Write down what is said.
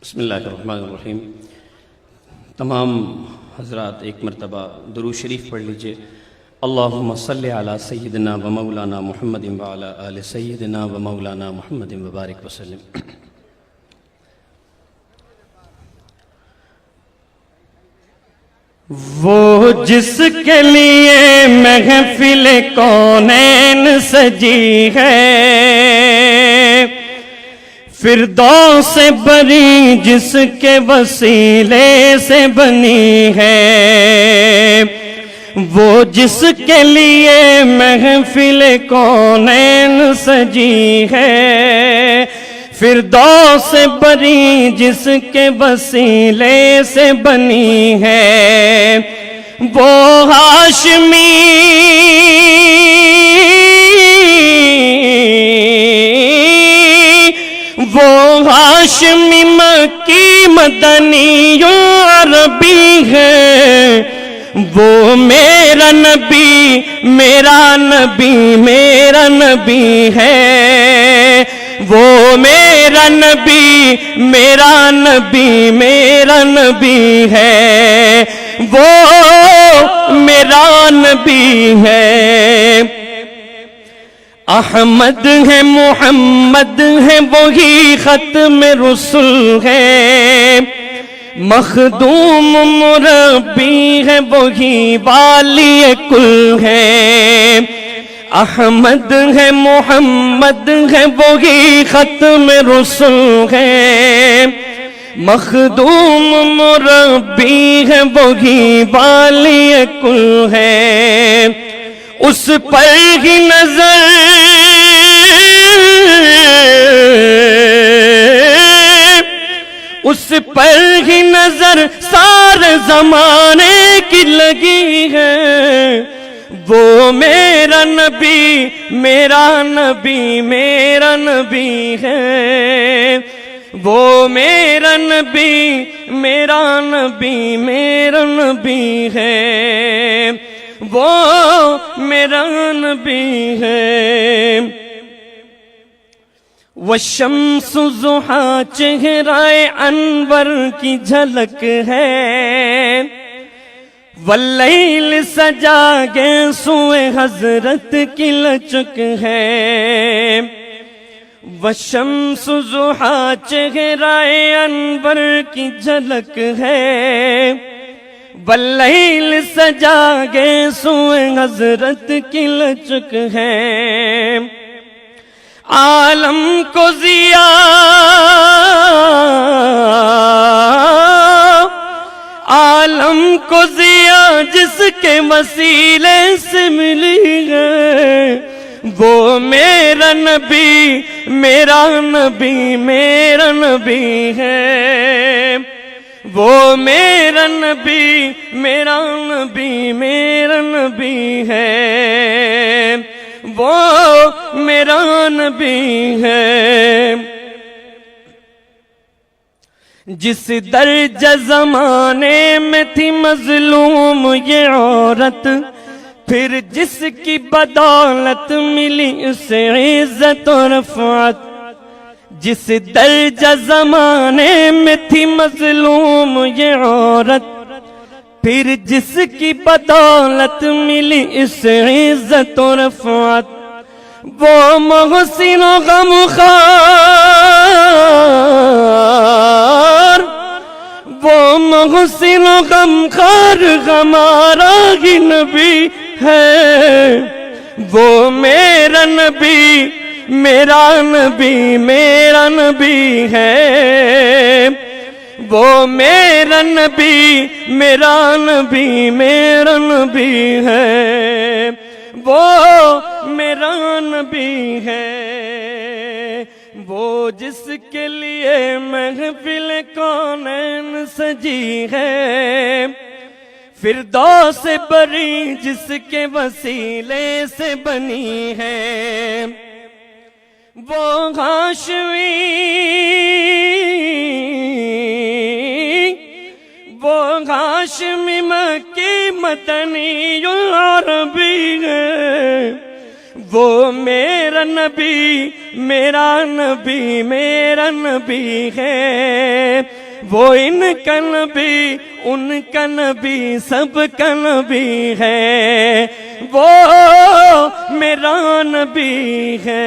بسم اللہ الرحمن الرحیم۔ تمام حضرات ایک مرتبہ درود شریف پڑھ لیجئے۔ اللہم صلی علی سیدنا و مولانا محمد و علی آل سیدنا و مولانا محمد وبارک وسلم۔ وہ جس کے لیے محفل کونین سجی ہے، فردوس سے بری جس کے وسیلے سے بنی ہے، وہ جس کے لیے محفل کونین سجی ہے، فردوس سے بری جس کے وسیلے سے بنی ہے، وہ ہاشمی مکی مدنی عربی ہے، وہ میرا نبی میرا نبی میرا نبی ہے، وہ میرا نبی میرا نبی میرا نبی ہے، وہ میرا نبی ہے۔ احمد ہے محمد ہے وہی ختم رسول ہے، مخدوم مربی ہے وہی والی کل ہے، احمد ہے محمد ہے وہی ختم رسول ہے، مخدوم مربی ہے وہی والی کل ہے، اس پر ہی نظر اس پر ہی نظر سارے زمانے کی لگی ہے، وہ میرا نبی میرا نبی میرا نبی ہے، وہ میرا نبی میرا نبی میرا نبی ہے، وہ میرا نبی ہے۔ والشمس ضحیٰ چہرہ انور کی جھلک ہے، واللیل سجا گیسوئے حضرت کی لچک ہے، والشمس ضحیٰ چہرہ انور کی جھلک ہے، واللیل سجا گیسوئے حضرت کی لچک ہے، عالم کو ضیاء عالم کو ضیاء جس کے وسیلے سے ملی ہے، وہ میرا نبی میرا نبی میرا نبی ہے، وہ میرا نبی میرا نبی میرا نبی ہے، وہ میرا نبی ہے۔ جس درجہ زمانے میں تھی مظلوم یہ عورت، پھر جس کی بدولت ملی اسے عزت و رفعت، جس درجہ زمانے میں تھی مظلوم یہ عورت، پھر جس کی بدولت ملی اس عزت و رفعت، وہ محسن و غمخوار وہ محسن و غمخوار ہمارا ہی نبی ہے، وہ میرا نبی میرا نبی میرا نبی ہے، وہ میرا نبی میرا نبی میرا نبی ہے، وہ میرا نبی ہے، وہ جس کے لیے محفل کونین سجی ہے، فردوس سے بری جس کے وسیلے سے بنی ہے، وہ ہاشمی مکی مدنی عربی ہے، وہ میرا نبی میرا نبی میرا نبی ہے، وہ ان کا نبی ان کا نبی سب کا نبی ہے، وہ میرا نبی ہے۔